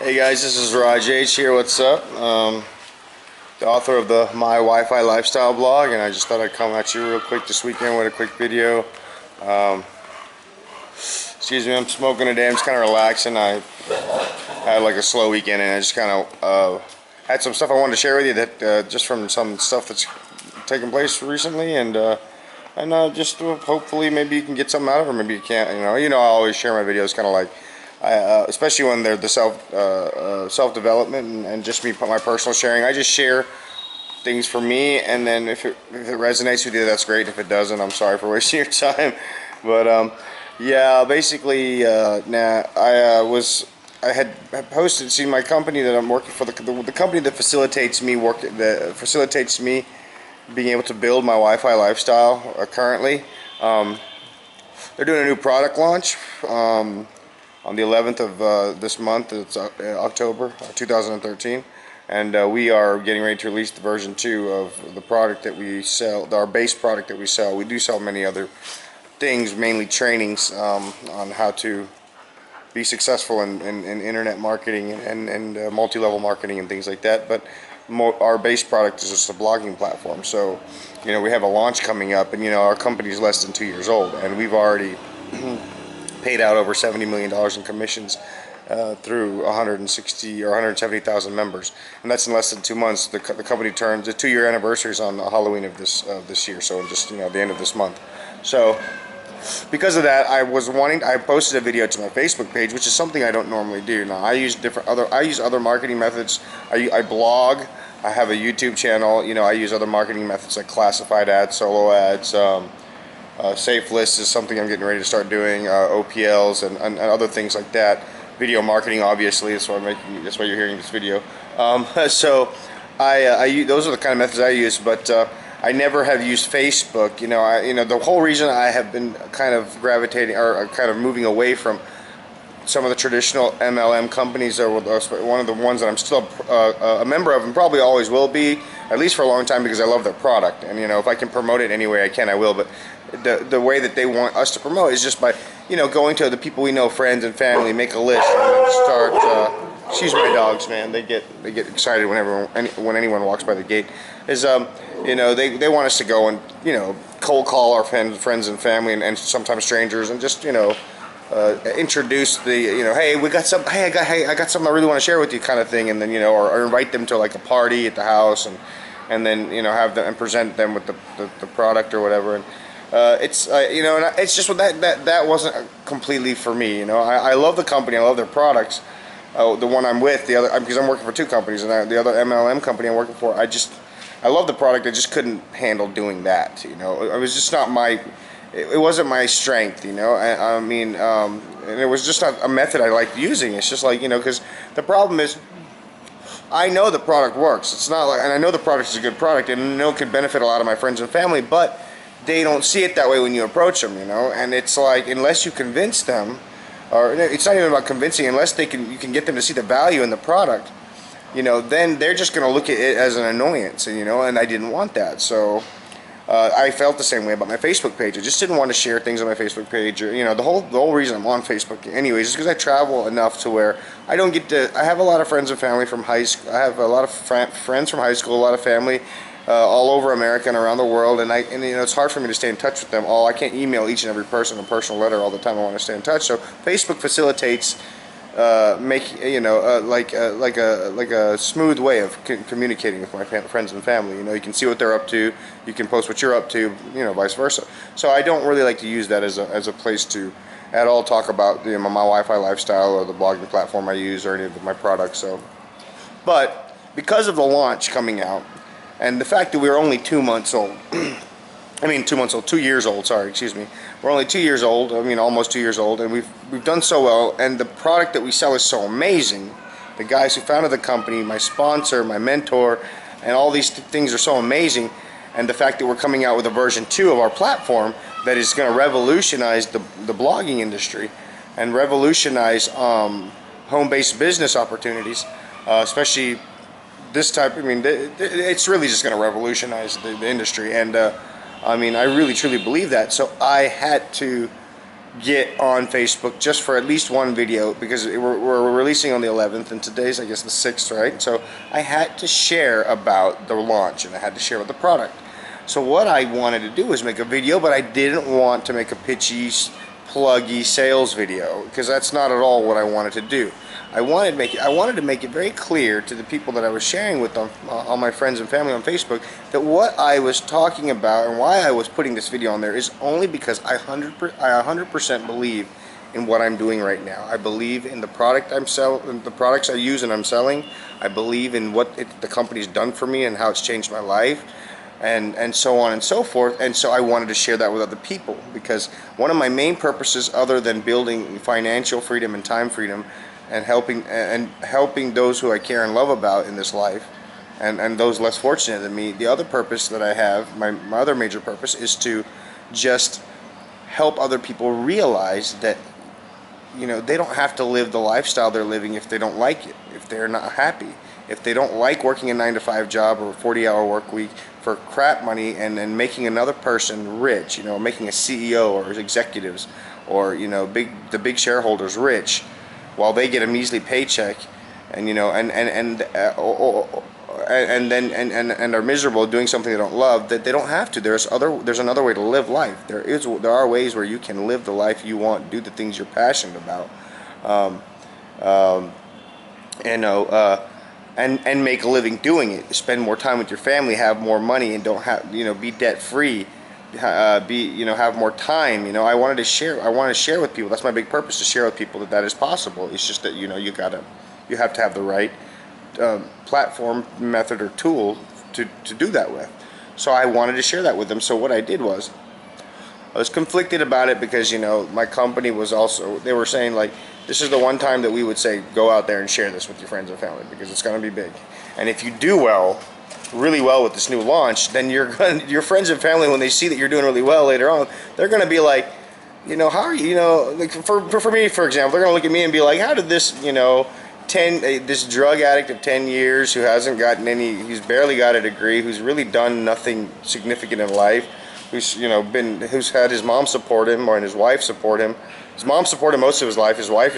Hey guys, this is Raj H here. What's up? The author of the My Wi-Fi Lifestyle blog, and I just thought I'd come at you real quick this weekend with a quick video. Excuse me, I'm smoking today. I'm just kind of relaxing. I had like a slow weekend, and I just kind of had some stuff I wanted to share with you that just from some stuff that's taken place recently, and just hopefully maybe you can get something out of it, or maybe you can't. I always share my videos kind of like. Especially when they're the self-development and just my personal sharing. I just share things for me, and then if it resonates with you, that's great. If it doesn't, I'm sorry for wasting your time. But yeah, basically, I had posted, see, my company that I'm working for, the company that facilitates me being able to build my Wi-Fi lifestyle currently. They're doing a new product launch. On the 11th of this month. It's October 2013, and we are getting ready to release the version 2 of the product that we sell, our base product that we sell. We do sell many other things, mainly trainings on how to be successful in internet marketing and multi-level marketing and things like that, but our base product is just a blogging platform. So we have a launch coming up, and our company is less than 2 years old, and we've already paid out over $70 million in commissions through 160 or 170,000 members, and that's in less than 2 months. The company turns the 2-year anniversary is on Halloween of this year, so just the end of this month. So because of that, I posted a video to my Facebook page, which is something I don't normally do. Now I use other marketing methods. I blog. I have a YouTube channel. I use other marketing methods like classified ads, solo ads. Safe List is something I'm getting ready to start doing, OPLs and other things like that. Video marketing, obviously, that's why you're hearing this video. So those are the kind of methods I use, but I never have used Facebook. The whole reason I have been kind of gravitating or kind of moving away from some of the traditional MLM companies are one of the ones that I'm still a member of, and probably always will be, at least for a long time, because I love their product. And if I can promote it any way I can, I will. But the way that they want us to promote is just by going to the people we know, friends and family, make a list, and then start. Excuse my dogs, man. They get excited when anyone walks by the gate. They want us to go and cold call our friends and family and sometimes strangers, and just introduce the hey, I got something I really want to share with you, kind of thing, and then or invite them to like a party at the house, and then have them and present them with the product or whatever. And it's it's just that wasn't completely for me. I love the company, I love their products. The one I'm with, the other, because I'm working for 2 companies, and the other MLM company I'm working for, I love the product. I just couldn't handle doing that. It was just not my. It wasn't my strength, and it was just not a method I liked using. It's just like, because the problem is, I know the product works. It's not like, and I know the product is a good product, and I know it could benefit a lot of my friends and family, but they don't see it that way when you approach them, and it's like, unless you convince them, or it's not even about convincing, unless you can get them to see the value in the product, then they're just going to look at it as an annoyance, and I didn't want that. So I felt the same way about my Facebook page. I just didn't want to share things on my Facebook page. Or, the whole reason I'm on Facebook anyways is because I travel enough to where I don't get to. I have a lot of friends and family from high school. I have a lot of friends from high school, a lot of family all over America and around the world, and it's hard for me to stay in touch with them all. I can't email each and every person a personal letter all the time. I want to stay in touch. So Facebook facilitates like a smooth way of communicating with my friends and family. You can see what they're up to, you can post what you're up to, vice versa. So I don't really like to use that as a place to at all talk about my Wi-Fi lifestyle or the blogging platform I use or any of my products. So, but because of the launch coming out and the fact that we're only 2 months old, 2 years old, sorry, excuse me. We're only 2 years old, almost 2 years old, and we've done so well, and the product that we sell is so amazing. The guys who founded the company, my sponsor, my mentor, and all these things are so amazing, and the fact that we're coming out with a version 2 of our platform that is going to revolutionize the blogging industry and revolutionize home-based business opportunities, especially this type. It's really just going to revolutionize the industry, and I really truly believe that. So I had to get on Facebook just for at least one video, because we're releasing on the 11th and today's, I guess, the 6th, right? So I had to share about the launch and I had to share about the product. So what I wanted to do was make a video, but I didn't want to make a pitchy, pluggy sales video, because that's not at all what I wanted to do. I wanted to make it very clear to the people that I was sharing with them, all my friends and family on Facebook, that what I was talking about and why I was putting this video on there is only because I 100% believe in what I'm doing right now. I believe in the product the products I use and I'm selling. I believe in what the company's done for me and how it's changed my life, and so on and so forth. And so I wanted to share that with other people, because one of my main purposes, other than building financial freedom and time freedom, and helping those who I care and love about in this life, and those less fortunate than me, the other purpose that I have, my other major purpose, is to just help other people realize that, you know, they don't have to live the lifestyle they're living if they don't like it, if they're not happy, if they don't like working a 9-to-5 job or a 40-hour work week for crap money and then making another person rich, you know, making a CEO or executives or, you know, the big shareholders rich, while they get a measly paycheck, and, you know, and are miserable doing something they don't love. That they don't have to. There's another way to live life. There are ways where you can live the life you want, do the things you're passionate about, and make a living doing it. Spend more time with your family, have more money, and don't have, you know, be debt free. Have more time. You know, I want to share with people. That's my big purpose, to share with people that is possible. It's just that, you know, you have to have the right platform, method, or tool to do that with. So I wanted to share that with them. So what I did was, I was conflicted about it, because, you know, my company was also, they were saying, like, this is the one time that we would say, go out there and share this with your friends and family, because it's going to be big. And if you do really well with this new launch, then your friends and family, when they see that you're doing really well later on, they're going to be like, you know, how are you, you know, like for me, for example, they're going to look at me and be like, how did this, you know, this drug addict of 10 years who hasn't gotten he's barely got a degree, who's really done nothing significant in life, who's, you know, who's had his mom support him, and his wife support him. His mom supported him most of his life. His wife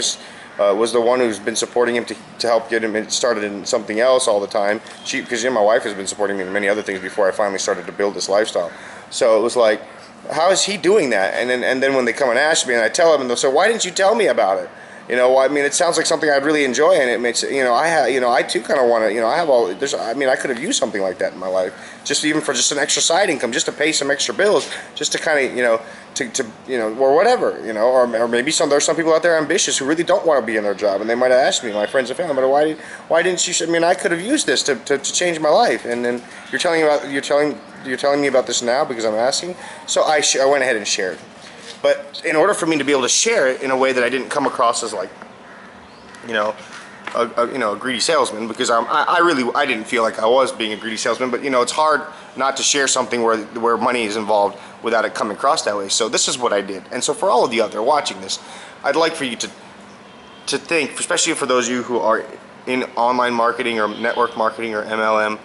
was the one who's been supporting him to help get him started in something else all the time. Because, you know, my wife has been supporting me in many other things before I finally started to build this lifestyle. So it was like, how is he doing that? And then when they come and ask me, and I tell them, and they'll say, why didn't you tell me about it? You know, I mean, it sounds like something I'd really enjoy, and it makes, you know, I too kind of want to, you know, I could have used something like that in my life, just even for just an extra side income, just to pay some extra bills, just to kind of, you know, you know, or whatever, you know, or maybe there's some people out there ambitious who really don't want to be in their job, and they might have asked me, my friends and family, but why didn't you? I mean, I could have used this to change my life, and then you're telling me about this now because I'm asking. So I went ahead and shared. But in order for me to be able to share it in a way that I didn't come across as, like, you know, a greedy salesman, because I didn't feel like I was being a greedy salesman, but, you know, it's hard not to share something where money is involved without it coming across that way. So this is what I did. And so for all of you out there watching this, I'd like for you to think, especially for those of you who are in online marketing or network marketing or MLM,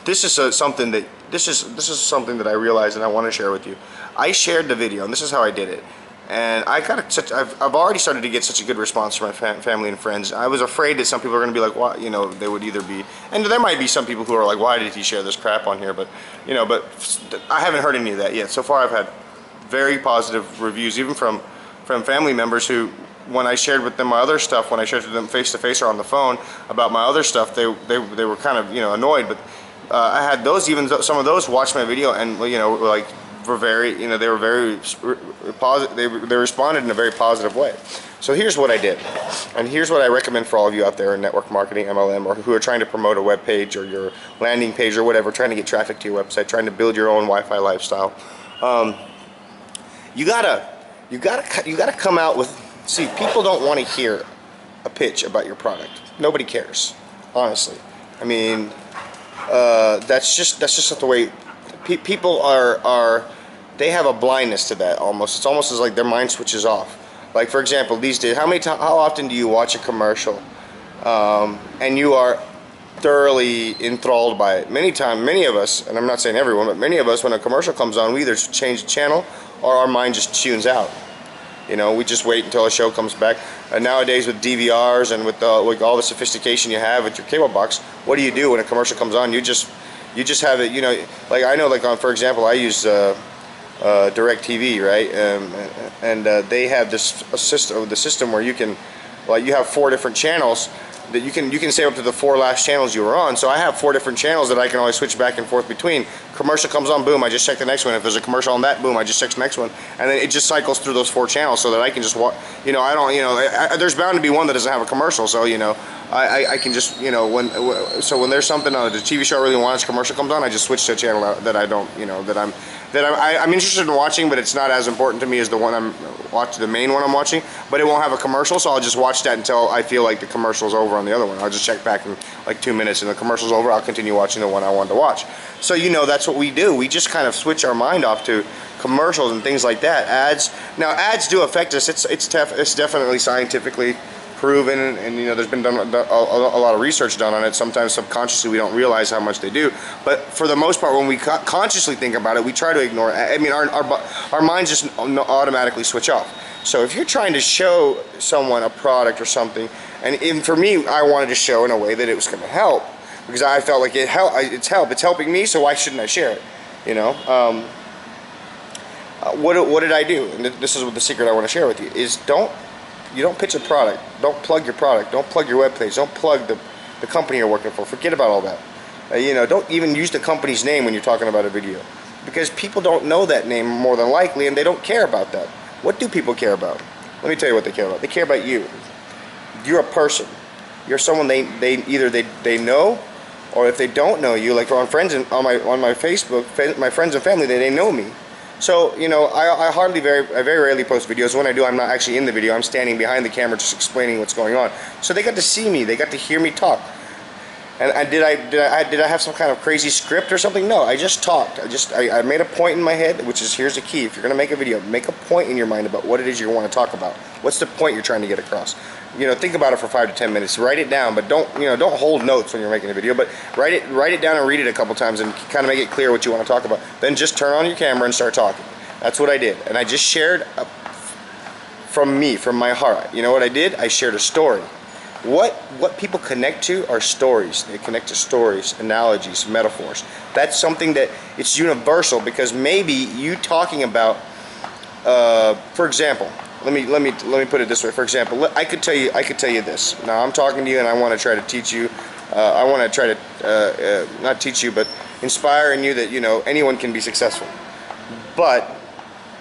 this is something that I realized and I want to share with you. I shared the video, and this is how I did it. And I've already started to get such a good response from my family and friends. I was afraid that some people are going to be like, "Why?" You know, they would either be, and there might be some people who are like, "Why did he share this crap on here?" But, you know, but I haven't heard any of that yet. So far, I've had very positive reviews, even from family members who, when I shared with them my other stuff, when I shared with them face to face or on the phone about my other stuff, they were kind of, you know, annoyed. But I had some of those watch my video and, you know, like, were very, you know, they were very positive. They responded in a very positive way. So here's what I did, and here's what I recommend for all of you out there in network marketing, MLM, or who are trying to promote a web page or your landing page or whatever, trying to get traffic to your website, trying to build your own Wi-Fi lifestyle. You gotta come out with. See, people don't want to hear a pitch about your product. Nobody cares, honestly. I mean, that's just not the way. People they have a blindness to that almost. It's almost as like their mind switches off. Like, for example, these days, how often do you watch a commercial and you are thoroughly enthralled by it? Many of us, and I'm not saying everyone, but many of us, when a commercial comes on, we either change the channel or our mind just tunes out. You know, we just wait until a show comes back. Nowadays with DVRs and with all the sophistication you have with your cable box, what do you do when a commercial comes on? You just have it. You know, like I know, like for example, I use DirecTV, right? And they have the system where you can, like, you have 4 different channels that you can save up to the 4 last channels you were on. So I have 4 different channels that I can always switch back and forth between. Commercial comes on, boom, I just check the next one. If there's a commercial on that, boom, I just check the next one, and then it just cycles through those 4 channels so that I can just watch. You know, I don't, you know, there's bound to be one that doesn't have a commercial, so you know, I can just, you know, when there's something on the TV show I really want, a commercial comes on, I just switch to a channel that I don't, you know, that I'm interested in watching, but it's not as important to me as the one the main one I'm watching. But it won't have a commercial, so I'll just watch that until I feel like the commercial's over on the other one. I'll just check back in like 2 minutes, and the commercial's over. I'll continue watching the one I wanted to watch. So you know, that's what we do. We just kind of switch our mind off to commercials and things like that. Ads. Now, ads do affect us. It's definitely scientifically proven, and you know, there's been a lot of research done on it. Sometimes subconsciously we don't realize how much they do, but for the most part, when we consciously think about it, we try to ignore it. I mean, our minds just automatically switch off. So if you're trying to show someone a product or something, and for me, I wanted to show in a way that it was going to help, because I felt like it's helping me, so why shouldn't I share it? You know, what did I do? And this is what the secret I want to share with you is: you don't pitch a product. Don't plug your product. Don't plug your webpage. Don't plug the company you're working for. Forget about all that. You know, don't even use the company's name when you're talking about a video, because people don't know that name more than likely, and they don't care about that. What do people care about? Let me tell you what they care about. They care about you. You're a person. You're someone they either know, or if they don't know you, like on friends and on my Facebook, my friends and family, they know me. So, you know, I very rarely post videos. When I do, I'm not actually in the video. I'm standing behind the camera just explaining what's going on. So they got to see me. They got to hear me talk. And did I have some kind of crazy script or something? No, I just talked. I made a point in my head, which is, here's the key. If you're going to make a video, make a point in your mind about what it is you want to talk about. What's the point you're trying to get across? You know, think about it for 5 to 10 minutes. Write it down, but don't hold notes when you're making a video. But write it down and read it a couple times and kind of make it clear what you want to talk about. Then just turn on your camera and start talking. That's what I did, and I just shared from my heart. You know what I did? I shared a story. What people connect to are stories. They connect to stories, analogies, metaphors. That's something that it's universal, because maybe you talking about, for example, let me put it this way. For example, I could tell you this. Now I'm talking to you, and I want to try to teach you. I want to try to not teach you, but inspire in you that, you know, anyone can be successful. But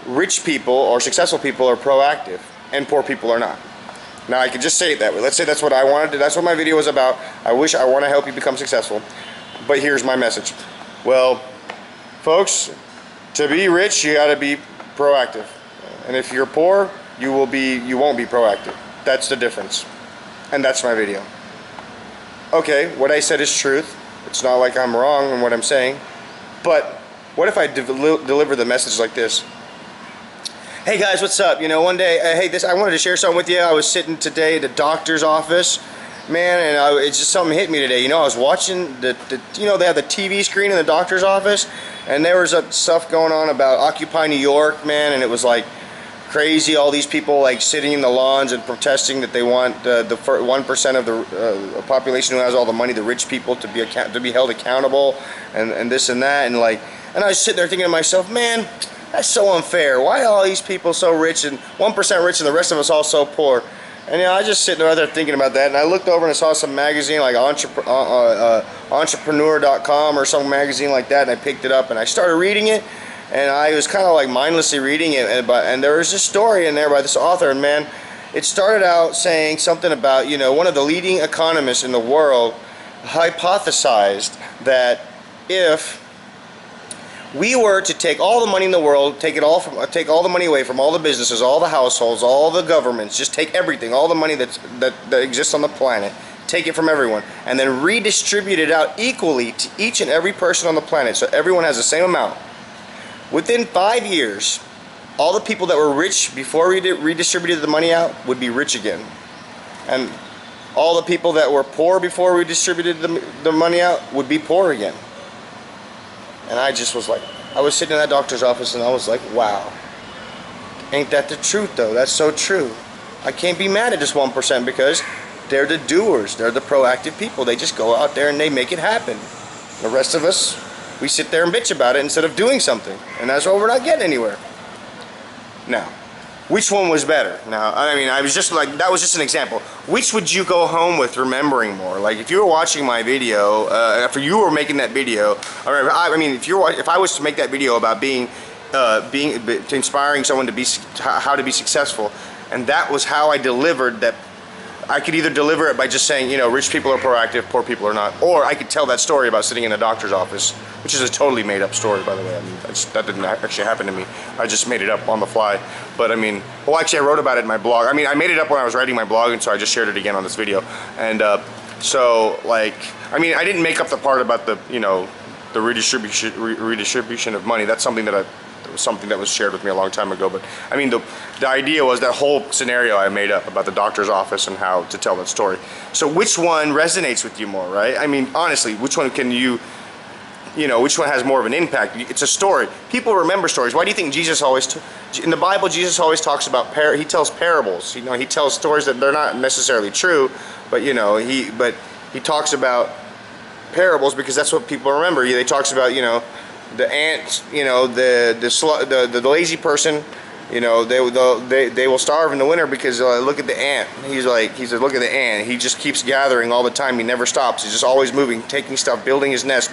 rich people or successful people are proactive, and poor people are not. Now, I could just say it that way. Let's say that's what I wanted to, that's what my video was about. I want to help you become successful. But here's my message. Well, folks, to be rich, you got to be proactive. And if you're poor, you won't be proactive. That's the difference. And that's my video. Okay, what I said is truth. It's not like I'm wrong in what I'm saying. But what if I deliver the message like this? Hey guys, what's up? You know, one day, I wanted to share something with you. I was sitting today at the doctor's office, man, and it's just something hit me today. You know, I was watching you know, they have the TV screen in the doctor's office, and there was stuff going on about Occupy New York, man, and it was like crazy. All these people like sitting in the lawns and protesting that they want the 1% of the population who has all the money, the rich people, to be held accountable, and this and that, and I was sitting there thinking to myself, man, that's so unfair. Why are all these people so rich and 1% rich and the rest of us all so poor? And you know, I was just sitting right there thinking about that, and I looked over and I saw some magazine like entrepreneur.com or some magazine like that, and I picked it up and I started reading it, and I was kind of like mindlessly reading it, and there was a story in there by this author, and man, it started out saying something about, you know, one of the leading economists in the world hypothesized that if we were to take all the money in the world, take all the money away from all the businesses, all the households, all the governments, just take everything, all the money that exists on the planet, take it from everyone, and then redistribute it out equally to each and every person on the planet, so everyone has the same amount. Within 5 years, all the people that were rich before we redistributed the money out would be rich again, and all the people that were poor before we distributed the money out would be poor again. And I just was like, I was sitting in that doctor's office and I was like, wow. Ain't that the truth though? That's so true. I can't be mad at this 1% because they're the doers. They're the proactive people. They just go out there and they make it happen. The rest of us, we sit there and bitch about it instead of doing something. And that's why we're not getting anywhere. Now, which one was better? Now, I mean, I was just like, that was just an example. Which would you go home with remembering more? Like, if you were watching my video, if you were making that video, or I mean, if I was to make that video about inspiring someone to be, how to be successful, and that was how I delivered that. I could either deliver it by just saying, you know, rich people are proactive, poor people are not. Or I could tell that story about sitting in a doctor's office, which is a totally made up story, by the way. I mean, that didn't actually happen to me. I just made it up on the fly. But I mean, well, actually I wrote about it in my blog. I mean, I made it up when I was writing my blog, and so I just shared it again on this video. And so, like, I mean, I didn't make up the part about the, you know, the redistribution of money. That's something that was shared with me a long time ago. But I mean, the idea was that whole scenario I made up about the doctor's office and how to tell that story. So which one resonates with you more, right? I mean, honestly, which one can you know, which one has more of an impact? It's a story. People remember stories. Why do you think Jesus always, in the Bible, Jesus always talks about, he tells parables. You know, he tells stories that they're not necessarily true, but you know, he talks about parables because that's what people remember. He talks about, you know, the ants, you know, the lazy person, you know, they will starve in the winter because look at the ant. He said, look at the ant. He just keeps gathering all the time. He never stops. He's just always moving, taking stuff, building his nest,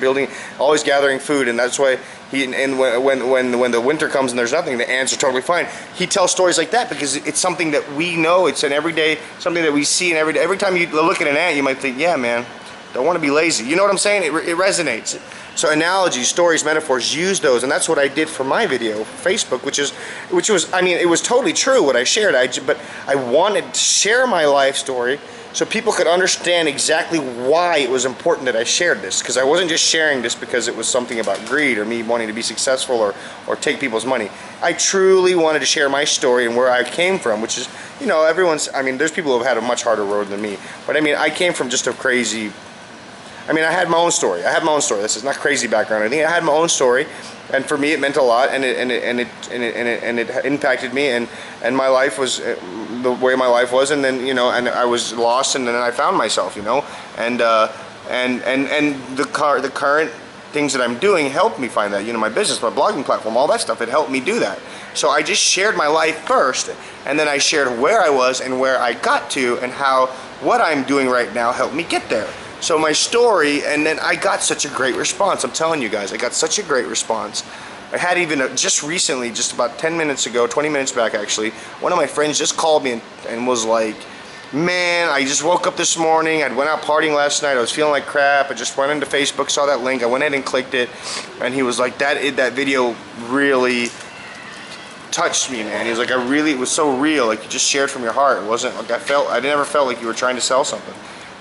always gathering food, and that's why and when the winter comes and there's nothing, the ants are totally fine. He tells stories like that because it's something that we know. It's an everyday, something that we see, and every time you look at an ant, you might think, yeah, man, don't want to be lazy. You know what I'm saying? It resonates. So analogies, stories, metaphors, use those, and that's what I did for my video for Facebook, which was, I mean, it was totally true what I shared. But I wanted to share my life story so people could understand exactly why it was important that I shared this. Because I wasn't just sharing this because it was something about greed or me wanting to be successful or take people's money. I truly wanted to share my story and where I came from, which is, you know, I mean, there's people who have had a much harder road than me. But I mean, I came from just a crazy, I mean, I had my own story. This is not crazy background or anything. I had my own story, and for me, it meant a lot, and it impacted me, and my life was the way my life was, and then, you know, and I was lost, and then I found myself, you know, and the current things that I'm doing helped me find that, you know, my business, my blogging platform, all that stuff, it helped me do that. So I just shared my life first, and then I shared where I was and where I got to, and how what I'm doing right now helped me get there. So my story, and then I got such a great response. I'm telling you guys, I got such a great response. I had even just recently, just about 10 minutes ago, 20 minutes back actually, one of my friends just called me and was like, man, I just woke up this morning, I went out partying last night, I was feeling like crap, I just went into Facebook, saw that link, I went ahead and clicked it, and he was like, that video really touched me, man. He was like, it was so real, like you just shared from your heart. It wasn't like I never felt like you were trying to sell something.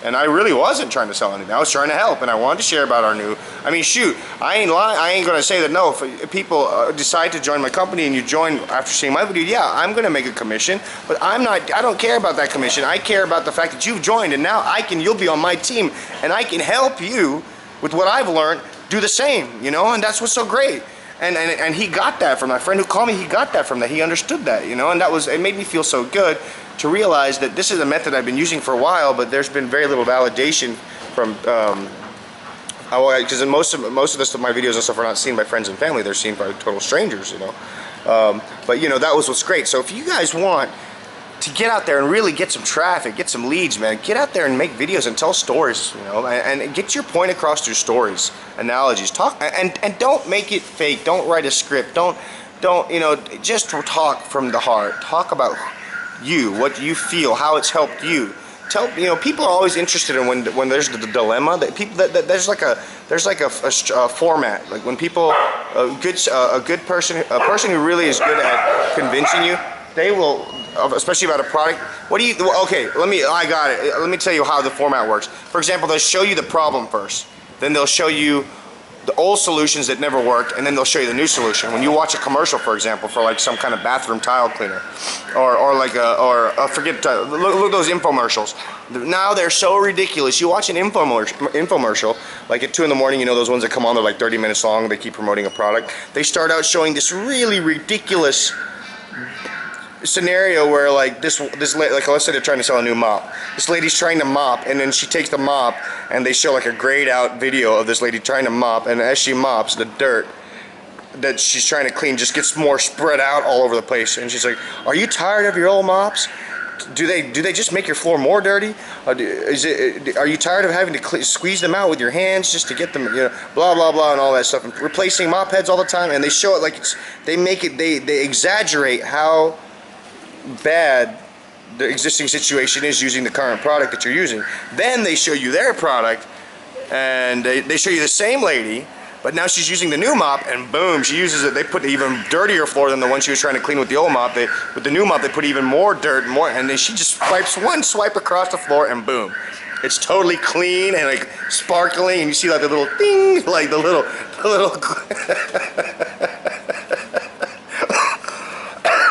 And I really wasn't trying to sell anything. I was trying to help, and I wanted to share about our new. I mean, shoot, I ain't lying. I ain't gonna say that no. If people decide to join my company and you join after seeing my video, yeah, I'm gonna make a commission. But I'm not. I don't care about that commission. I care about the fact that you've joined, and now you'll be on my team, and I can help you with what I've learned. Do the same, you know, and that's what's so great. And he got that from my friend who called me. He got that from that. He understood that, you know, and it made me feel so good to realize that this is a method I've been using for a while, but there's been very little validation from, because most of my videos and stuff are not seen by friends and family, they're seen by total strangers, you know. But you know, that was what's great. So if you guys want to get out there and really get some traffic, get some leads, man, get out there and make videos and tell stories, you know, and get your point across through stories, analogies, talk, and don't make it fake. Don't write a script. Don't, you know, just talk from the heart. Talk about you, what you feel, how it's helped you. You know, people are always interested in when there's the dilemma. That people there's like a format. Like when people, a person who really is good at convincing you, they will, especially about a product. Okay, I got it. Let me tell you how the format works. For example, they'll show you the problem first, then they'll show you the old solutions that never worked, and then they'll show you the new solution. When you watch a commercial, for example, for like some kind of bathroom tile cleaner, look at those infomercials. Now they're so ridiculous. You watch an infomercial, like at 2 in the morning, you know those ones that come on, they're like 30 minutes long, they keep promoting a product. They start out showing this really ridiculous scenario where like this like let's say they're trying to sell a new mop. This lady's trying to mop, and then she takes the mop and they show like a grayed out video of this lady trying to mop, and as she mops, the dirt that she's trying to clean just gets more spread out all over the place. And she's like, "Are you tired of your old mops? Do they just make your floor more dirty? Are you tired of having to squeeze them out with your hands just to get them, blah blah blah and all that stuff, and replacing mop heads all the time?" And they show it like they exaggerate how bad the existing situation is using the current product that you're using. Then they show you their product, and they show you the same lady, but now she's using the new mop, and boom, she uses it. They put an even dirtier floor than the one she was trying to clean with the old mop. With the new mop, they put even more dirt and more, and then she just swipes one swipe across the floor, and boom, it's totally clean and like sparkling, and you see like the little ding, like the little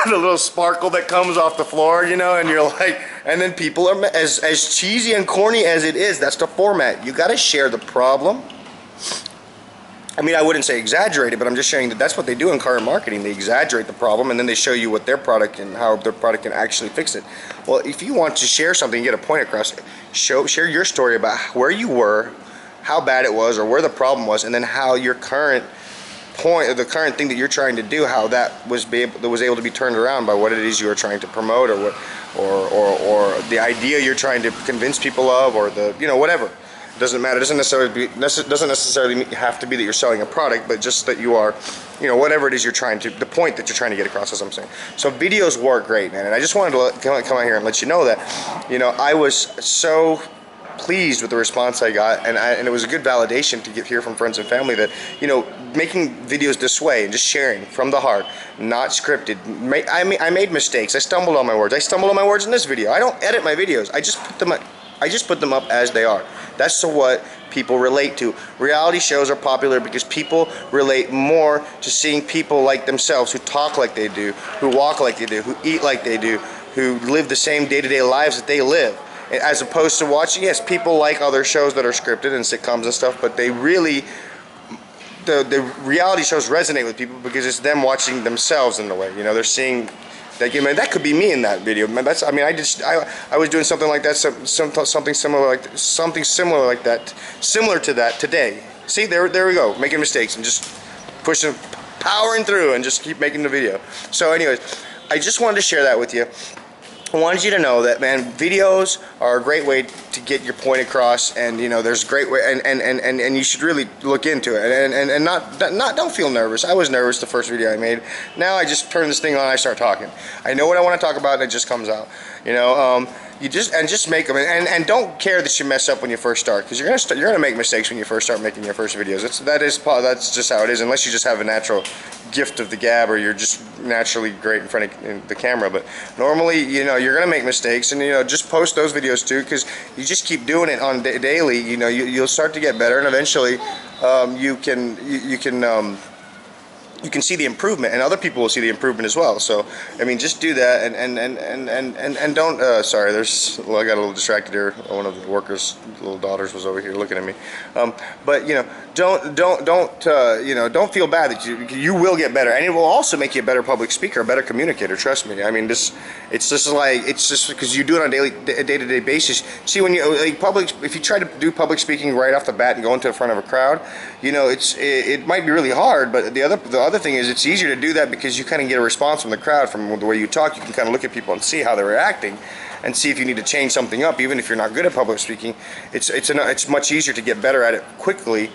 the little sparkle that comes off the floor, and you're like, and then people are, as cheesy and corny as it is, that's the format. You got to share the problem. I mean, I wouldn't say exaggerate it, but I'm just showing that that's what they do in current marketing. They exaggerate the problem, and then they show you what their product and how their product can actually fix it. Well, if you want to share something, get a point across, share your story about where you were, how bad it was, or where the problem was, and then how your current point, or the current thing that you're trying to do, how that was able to be turned around by what it is you are trying to promote, or or the idea you're trying to convince people of, or the whatever. Doesn't matter. It doesn't necessarily have to be that you're selling a product, but just that you are, whatever it is you're trying to, the point that you're trying to get across, as I'm saying. So videos work great, man. And I just wanted to come out here and let you know that, I was so pleased with the response I got, and it was a good validation to hear from friends and family that, making videos this way and just sharing from the heart, not scripted. I made mistakes. I stumbled on my words. I stumbled on my words in this video. I don't edit my videos. I just put them up as they are. That's what people relate to. Reality shows are popular because people relate more to seeing people like themselves, who talk like they do, who walk like they do, who eat like they do, who live the same day-to-day lives that they live. As opposed to watching, yes, people like other shows that are scripted and sitcoms and stuff, but they really, the reality shows resonate with people because it's them watching themselves in a way. They're seeing. That could be me in that video. I was doing something like that, something similar like that, similar to that today. See, there we go, making mistakes and just pushing, powering through, and just keep making the video. So, anyways, I just wanted to share that with you. I wanted you to know that, man, videos are a great way to get your point across, and there's great way, and you should really look into it, and don't feel nervous. I was nervous the first video I made. Now I just turn this thing on, I start talking. I know what I want to talk about, and it just comes out. You just make them, and don't care that you mess up when you first start, because you're gonna make mistakes when you first start making your first videos. That's just how it is, unless you just have a natural gift of the gab, or you're just naturally great in front of the camera. But normally, you're gonna make mistakes, and just post those videos too, because you just keep doing it on daily. You'll start to get better, and eventually, you can see the improvement, and other people will see the improvement as well. So, I mean, just do that, and don't. Sorry, I got a little distracted here. One of the workers' little daughters was over here looking at me. But don't feel bad that you will get better, and it will also make you a better public speaker, a better communicator. Trust me. I mean, it's just because you do it on a day-to-day basis. See, when if you try to do public speaking right off the bat and go into the front of a crowd, it might be really hard. But the other thing is, it's easier to do that because you kind of get a response from the crowd from the way you talk. You can kind of look at people and see how they're reacting, and see if you need to change something up. Even if you're not good at public speaking, it's much easier to get better at it quickly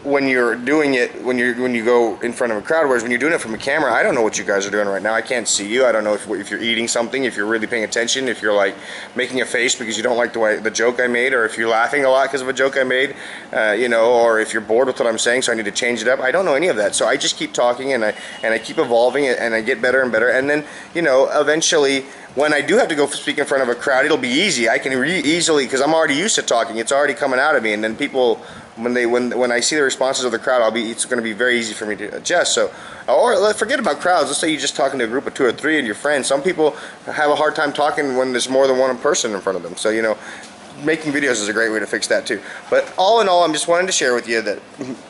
when you're doing it when you go in front of a crowd. Whereas when you're doing it from a camera, I don't know what you guys are doing right now. I can't see you. I don't know if you're eating something, if you're really paying attention, if you're like making a face because you don't like the joke I made, or if you're laughing a lot because of a joke I made, or if you're bored with what I'm saying, so I need to change it up. I don't know any of that. So I just keep talking, and I keep evolving, and I get better and better, and then eventually, when I do have to go speak in front of a crowd, it'll be easy. I can easily, because I'm already used to talking. It's already coming out of me, and then people, when I see the responses of the crowd, it's going to be very easy for me to adjust. So, or forget about crowds. Let's say you're just talking to a group of 2 or 3 and your friends. Some people have a hard time talking when there's more than one person in front of them. So making videos is a great way to fix that too. But all in all, I'm just wanting to share with you that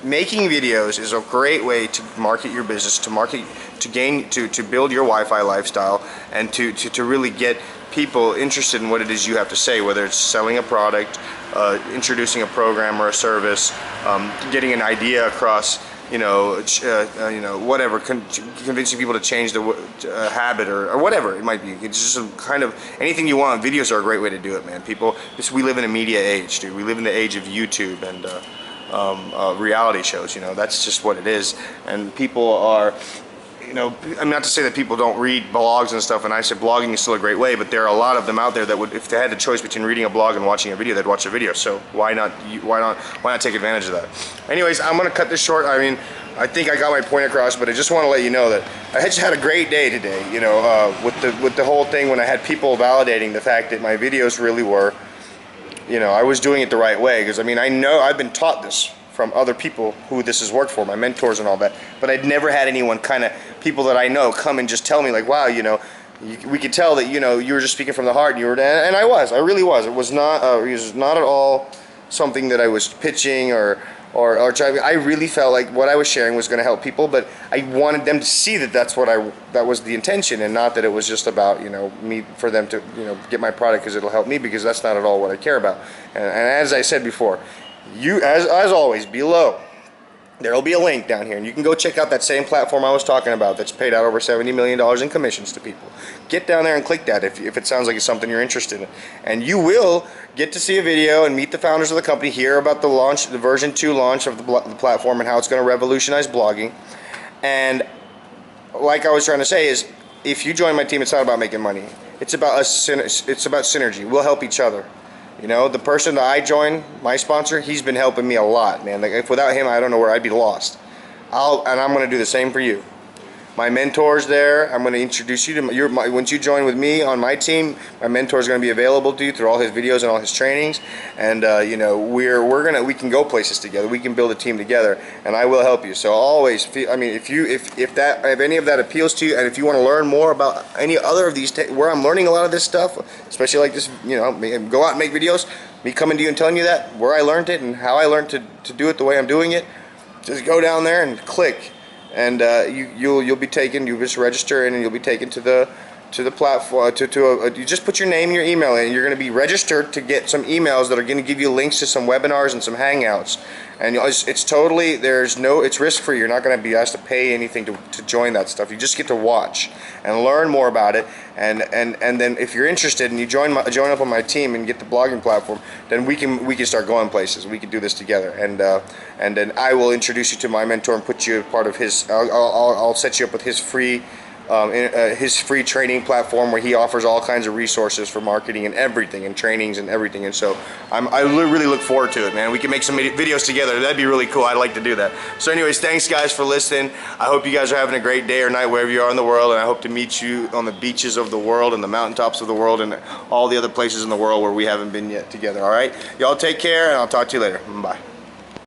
making videos is a great way to market your business, to build your Wi-Fi lifestyle, and to really get people interested in what it is you have to say, whether it's selling a product, introducing a program or a service, getting an idea across, whatever, convincing people to change the habit or whatever it might be. It's just some kind of anything you want. Videos are a great way to do it, man. We live in a media age, dude. We live in the age of YouTube and reality shows. That's just what it is. And people are, I'm not to say that people don't read blogs and stuff, and I say blogging is still a great way, but there are a lot of them out there that would, if they had the choice between reading a blog and watching a video, they'd watch a video. So why not take advantage of that? Anyways, I'm gonna cut this short. I mean, I think I got my point across, but I just want to let you know that I just had a great day today. With the whole thing, when I had people validating the fact that my videos really were, I was doing it the right way. Because I mean, I know I've been taught this from other people who this has worked for, my mentors and all that, but I'd never had anyone people that I know come and just tell me like, wow, we could tell that you were just speaking from the heart, and I really was. It was not at all something that I was pitching or trying. I really felt like what I was sharing was going to help people, but I wanted them to see that that was the intention, and not that it was just about me, for them to get my product because it'll help me, because that's not at all what I care about. And as I said before, as always, below there will be a link down here, and you can go check out that same platform I was talking about that's paid out over $70 million in commissions to people. Get down there and click that if it sounds like it's something you're interested in. And you will get to see a video and meet the founders of the company, hear about the version 2 launch of the platform and how it's going to revolutionize blogging. And like I was trying to say is, if you join my team, it's not about making money. It's about synergy. We'll help each other. The person that I joined, my sponsor, he's been helping me a lot, man. Like, if without him, I don't know where I'd be lost. And I'm going to do the same for you. My mentor's there. I'm going to introduce you to once you join with me on my team, my mentor is going to be available to you through all his videos and all his trainings. And we can go places together. We can build a team together, and I will help you. So always, if any of that appeals to you, and if you want to learn more about any other of these where I'm learning a lot of this stuff, especially like this, go out and make videos. Me coming to you and telling you that where I learned it and how I learned to do it the way I'm doing it. Just go down there and click. And you'll be taken. You just register in, and you'll be taken to the platform. You just put your name and your email in, and you're going to be registered to get some emails that are going to give you links to some webinars and some hangouts. And it's totally, it's risk free. You're not going to be asked to pay anything to join that stuff. You just get to watch and learn more about it. And then if you're interested and you join up on my team and get the blogging platform, then we can start going places. We can do this together. And then I will introduce you to my mentor and put you as part of his. I'll set you up with his free training platform, where he offers all kinds of resources for marketing and everything, and trainings and everything. And so I really look forward to it, man. We can make some videos together. That'd be really cool. I'd like to do that. So anyways, thanks guys for listening. I hope you guys are having a great day or night wherever you are in the world, and I hope to meet you on the beaches of the world and the mountaintops of the world and all the other places in the world where we haven't been yet together. All right, y'all take care, and I'll talk to you later. Bye.